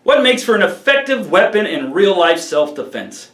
What makes for an effective weapon in real-life self-defense?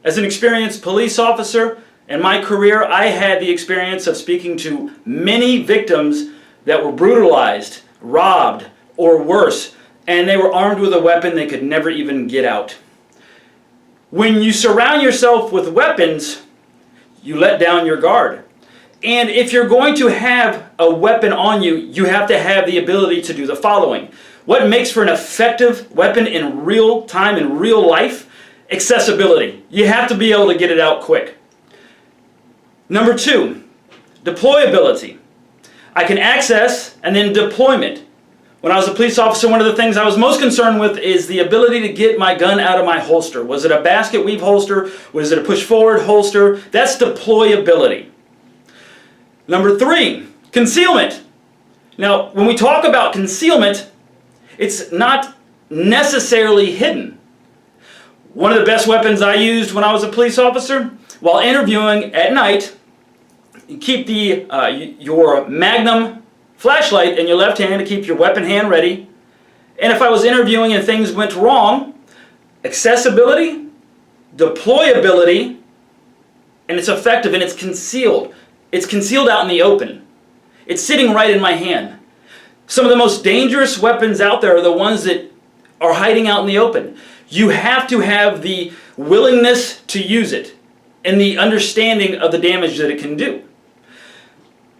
As an experienced police officer in my career, I had the experience of speaking to many victims that were brutalized, robbed, or worse, and they were armed with a weapon they could never even get out. When you surround yourself with weapons, you let down your guard. And if you're going to have a weapon on you, you have to have the ability to do the following. What makes for an effective weapon in real time, in real life? Accessibility. You have to be able to get it out quick. Number 2, deployability. I can access and then deployment. When I was a police officer, one of the things I was most concerned with is the ability to get my gun out of my holster. Was it a basket weave holster? Was it a push forward holster? That's deployability. Number 3, concealment. Now, when we talk about concealment, it's not necessarily hidden. One of the best weapons I used when I was a police officer, while interviewing at night, you keep your Magnum flashlight in your left hand to keep your weapon hand ready. And if I was interviewing and things went wrong, accessibility, deployability, and it's effective and it's concealed. It's concealed out in the open. It's sitting right in my hand. Some of the most dangerous weapons out there are the ones that are hiding out in the open. You have to have the willingness to use it and the understanding of the damage that it can do.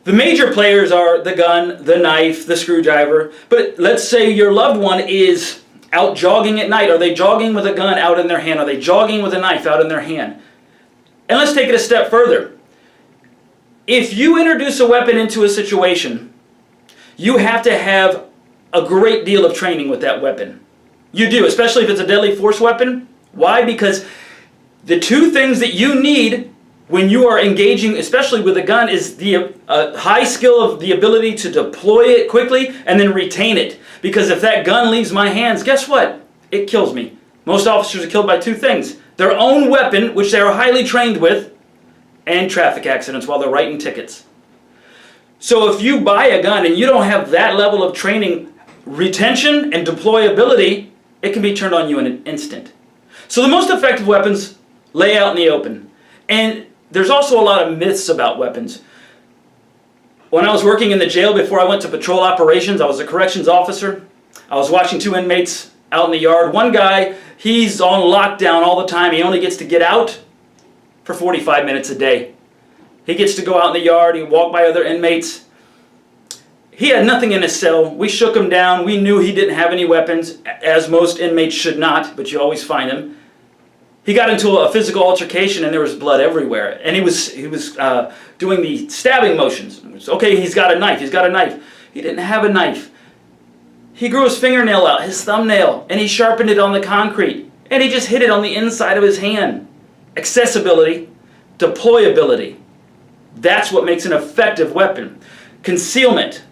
The major players are the gun, the knife, the screwdriver, but let's say your loved one is out jogging at night. Are they jogging with a gun out in their hand? Are they jogging with a knife out in their hand? And let's take it a step further. If you introduce a weapon into a situation, you have to have a great deal of training with that weapon. You do, especially if it's a deadly force weapon. Why? Because the two things that you need when you are engaging, especially with a gun, is the high skill of the ability to deploy it quickly and then retain it. Because if that gun leaves my hands, guess what? It kills me. Most officers are killed by two things. Their own weapon, which they are highly trained with, and traffic accidents while they're writing tickets. So if you buy a gun and you don't have that level of training, retention, and deployability, it can be turned on you in an instant. So the most effective weapons lay out in the open. And there's also a lot of myths about weapons. When I was working in the jail before I went to patrol operations, I was a corrections officer. I was watching 2 inmates out in the yard. One guy, he's on lockdown all the time. He only gets to get out for 45 minutes a day. He gets to go out in the yard, he walk by other inmates. He had nothing in his cell. We shook him down. We knew he didn't have any weapons, as most inmates should not, but you always find him. He got into a physical altercation and there was blood everywhere. And he was doing the stabbing motions. Okay, he's got a knife, he's got a knife. He didn't have a knife. He grew his fingernail out, his thumbnail, and he sharpened it on the concrete. And he just hit it on the inside of his hand. Accessibility, deployability. That's what makes an effective weapon. Concealment.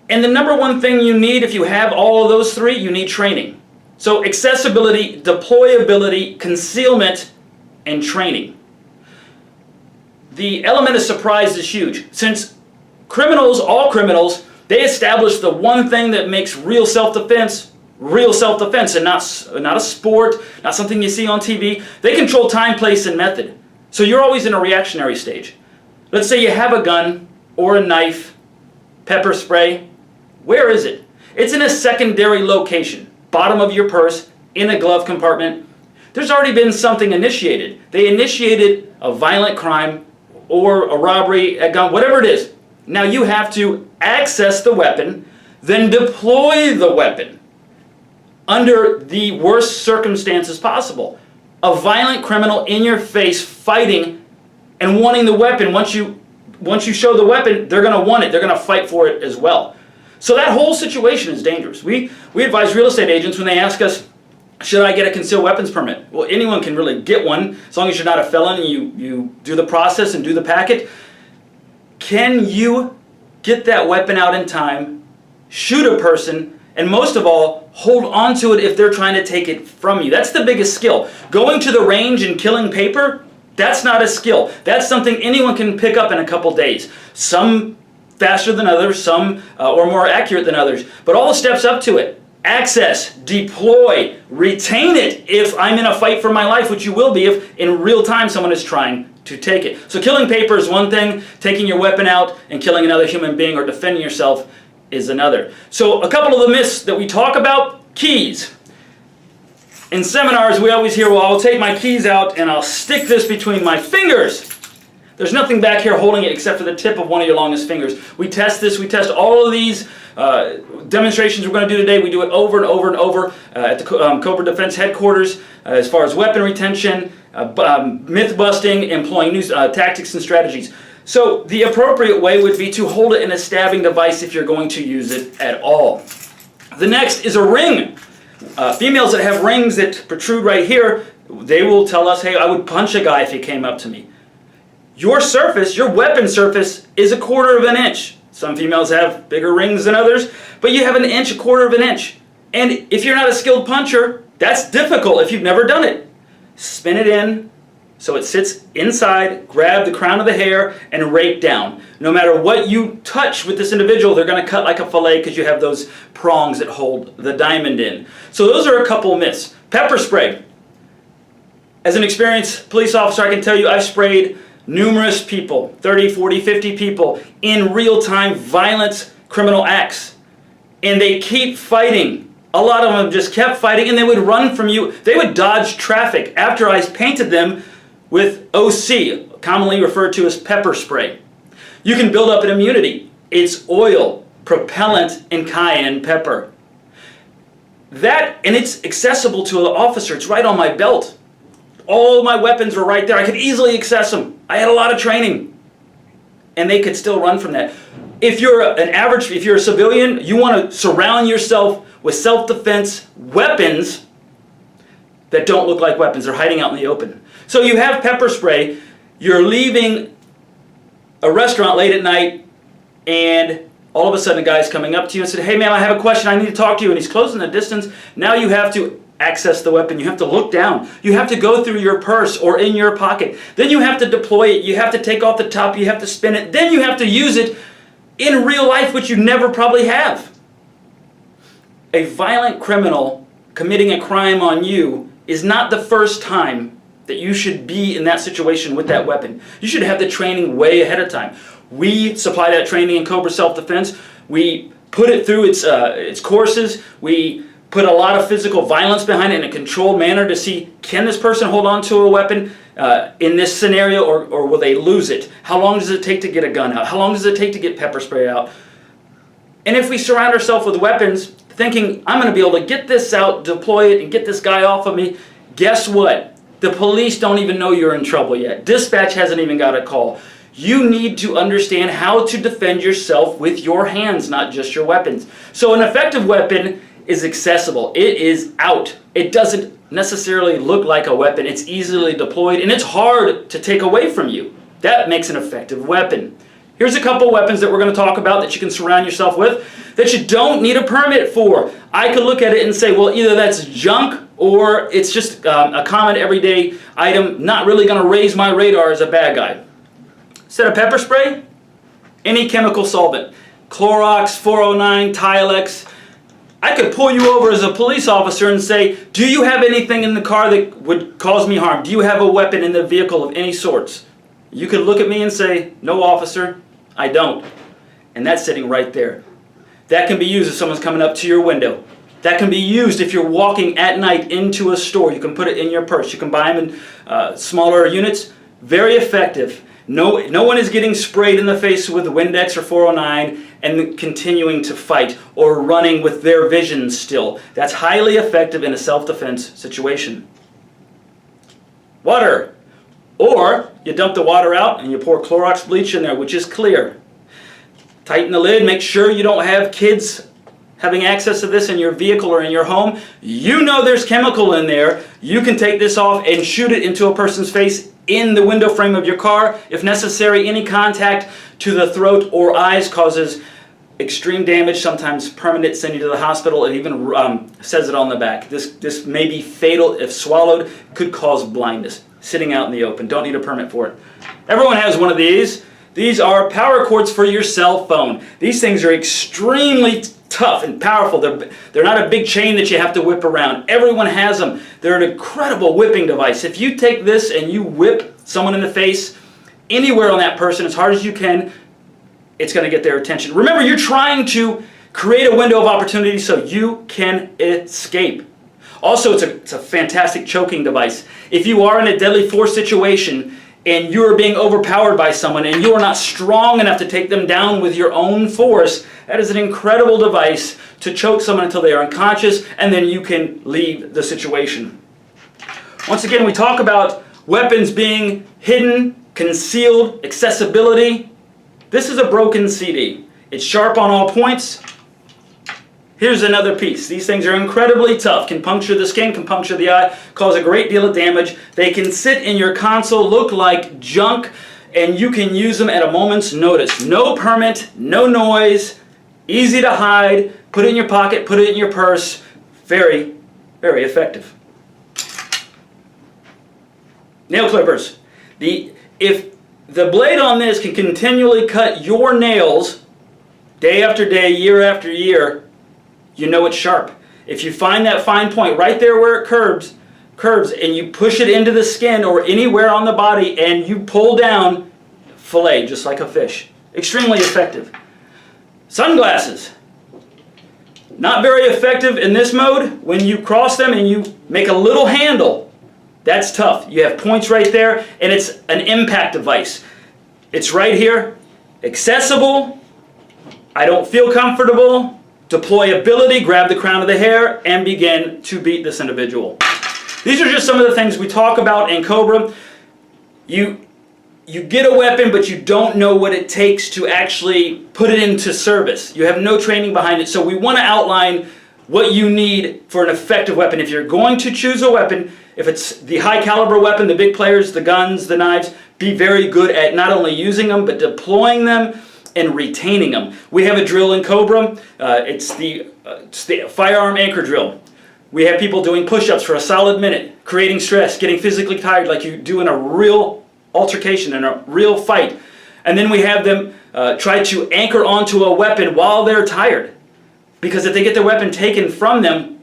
And the number one thing you need, if you have all of those three, you need training. So accessibility, deployability, concealment, and training. The element of surprise is huge. Since criminals, all criminals, they establish the one thing that makes real self-defense, and not a sport, not something you see on TV. They control time, place, and method. So you're always in a reactionary stage. Let's say you have a gun or a knife, pepper spray. Where is it? It's in a secondary location, bottom of your purse, in a glove compartment. There's already been something initiated. They initiated a violent crime or a robbery, a gun, whatever it is. Now you have to access the weapon, then deploy the weapon under the worst circumstances possible. A violent criminal in your face fighting and wanting the weapon. Once you show the weapon, they're going to want it. They're going to fight for it as well. So that whole situation is dangerous. We advise real estate agents when they ask us, should I get a concealed weapons permit? Well, anyone can really get one as long as you're not a felon and you do the process and do the packet. Can you get that weapon out in time, shoot a person, and most of all, hold on to it if they're trying to take it from you? That's the biggest skill. Going to the range and killing paper, that's not a skill. That's something anyone can pick up in a couple days. Some faster than others, some or more accurate than others. But all the steps up to it. access, deploy, retain it if I'm in a fight for my life, which you will be if in real time someone is trying to take it. So killing paper is one thing, taking your weapon out and killing another human being or defending yourself is another. So a couple of the myths that we talk about, keys. In seminars we always hear, well, I'll take my keys out and I'll stick this between my fingers. There's nothing back here holding it except for the tip of one of your longest fingers. We test this, we test all of these demonstrations we're going to do today. We do it over and over and over at the COBRA Defense headquarters as far as weapon retention, myth busting, employing new tactics and strategies. So the appropriate way would be to hold it in a stabbing device if you're going to use it at all. The next is a ring. Females that have rings that protrude right here, they will tell us, hey, I would punch a guy if he came up to me. Your surface, your weapon surface, is 1/4 of an inch. Some females have bigger rings than others, but you have an inch, 1/4 of an inch. And if you're not a skilled puncher, that's difficult if you've never done it. Spin it in so it sits inside, grab the crown of the hair, and rake down. No matter what you touch with this individual, they're going to cut like a fillet because you have those prongs that hold the diamond in. So those are a couple myths. Pepper spray. As an experienced police officer, I can tell you I've sprayed numerous people, 30, 40, 50 people, in real-time violent criminal acts. And they keep fighting. A lot of them just kept fighting and they would run from you. They would dodge traffic after I painted them with OC, commonly referred to as pepper spray. You can build up an immunity. It's oil, propellant, and cayenne pepper. That, and it's accessible to an officer. It's right on my belt. All my weapons were right there. I could easily access them. I had a lot of training. And they could still run from that. If you're if you're a civilian, you want to surround yourself with self-defense weapons that don't look like weapons. They're hiding out in the open. So you have pepper spray. You're leaving a restaurant late at night, and all of a sudden a guy's coming up to you and said, hey ma'am, I have a question. I need to talk to you. And he's closing the distance. Now you have to access the weapon. You have to look down. You have to go through your purse or in your pocket. Then you have to deploy it. You have to take off the top. You have to spin it. Then you have to use it in real life, which you never probably have. A violent criminal committing a crime on you is not the first time that you should be in that situation with that weapon. You should have the training way ahead of time. We supply that training in COBRA Self-Defense. We put it through its courses. We put a lot of physical violence behind it in a controlled manner to see, can this person hold on to a weapon in this scenario, or will they lose it? How long does it take to get a gun out? How long does it take to get pepper spray out? And if we surround ourselves with weapons, thinking, I'm going to be able to get this out, deploy it, and get this guy off of me, guess what? The police don't even know you're in trouble yet. Dispatch hasn't even got a call. You need to understand how to defend yourself with your hands, not just your weapons. So an effective weapon is accessible. It is out. It doesn't necessarily look like a weapon. It's easily deployed, and it's hard to take away from you. That makes an effective weapon. Here's a couple weapons that we're going to talk about that you can surround yourself with that you don't need a permit for. I could look at it and say, well, either that's junk or it's just a common everyday item, not really going to raise my radar as a bad guy. Instead of pepper spray, any chemical solvent. Clorox, 409, Tilex. I could pull you over as a police officer and say, do you have anything in the car that would cause me harm? Do you have a weapon in the vehicle of any sorts? You could look at me and say, no, officer, I don't. And that's sitting right there. That can be used if someone's coming up to your window. That can be used if you're walking at night into a store. You can put it in your purse. You can buy them in smaller units. Very effective. No one is getting sprayed in the face with Windex or 409 and continuing to fight or running with their vision still. That's highly effective in a self-defense situation. Water. Or you dump the water out and you pour Clorox bleach in there, which is clear. Tighten the lid. Make sure you don't have kids having access to this in your vehicle or in your home. You know there's chemical in there. You can take this off and shoot it into a person's face in the window frame of your car. If necessary, any contact to the throat or eyes causes extreme damage, sometimes permanent, send you to the hospital. It even says it on the back. This may be fatal if swallowed, could cause blindness. Sitting out in the open, don't need a permit for it. Everyone has one of these. These are power cords for your cell phone. These things are extremely tough and powerful. They're not a big chain that you have to whip around. Everyone has them. They're an incredible whipping device. If you take this and you whip someone in the face, anywhere on that person as hard as you can, it's going to get their attention. Remember, you're trying to create a window of opportunity so you can escape. Also, it's a fantastic choking device. If you are in a deadly force situation and you are being overpowered by someone and you are not strong enough to take them down with your own force, that is an incredible device to choke someone until they are unconscious, and then you can leave the situation. Once again, we talk about weapons being hidden, concealed, accessibility. This is a broken CD. It's sharp on all points. Here's another piece. These things are incredibly tough, can puncture the skin, can puncture the eye, cause a great deal of damage. They can sit in your console, look like junk, and you can use them at a moment's notice. No permit, no noise, easy to hide, put it in your pocket, put it in your purse. Very, very effective. Nail clippers. If the blade on this can continually cut your nails day after day, year after year, you know it's sharp. If you find that fine point right there where it curves, and you push it into the skin or anywhere on the body and you pull down, fillet just like a fish. Extremely effective. Sunglasses. Not very effective in this mode. When you cross them and you make a little handle, that's tough. You have points right there, and it's an impact device. It's right here. Accessible. I don't feel comfortable. Deployability, grab the crown of the hair and begin to beat this individual. These are just some of the things we talk about in COBRA. You get a weapon, but you don't know what it takes to actually put it into service. You have no training behind it, so we want to outline what you need for an effective weapon. If you're going to choose a weapon, if it's the high caliber weapon, the big players, the guns, the knives, be very good at not only using them, but deploying them and retaining them. We have a drill in COBRA. It's the firearm anchor drill. We have people doing push-ups for a solid minute, creating stress, getting physically tired like you do in a real altercation, in a real fight. And then we have them try to anchor onto a weapon while they're tired. Because if they get their weapon taken from them,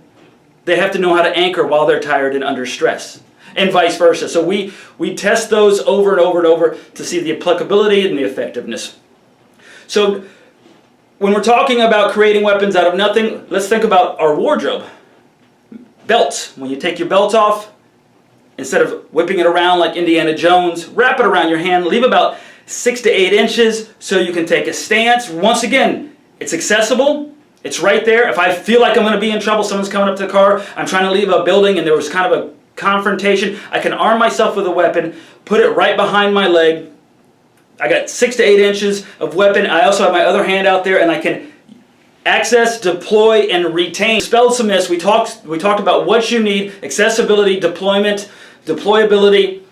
they have to know how to anchor while they're tired and under stress. And vice versa. So we test those over and over and over to see the applicability and the effectiveness. So when we're talking about creating weapons out of nothing, let's think about our wardrobe. Belts. When you take your belt off, instead of whipping it around like Indiana Jones, wrap it around your hand, leave about 6 to 8 inches so you can take a stance. Once again, it's accessible. It's right there. If I feel like I'm going to be in trouble, someone's coming up to the car, I'm trying to leave a building and there was kind of a confrontation, I can arm myself with a weapon, put it right behind my leg. I got 6 to 8 inches of weapon. I also have my other hand out there and I can access, deploy, and retain. Spelled some this. We talked about what you need: accessibility, deployment, deployability,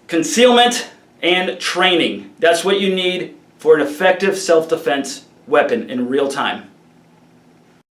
concealment, and training. That's what you need for an effective self-defense weapon in real time.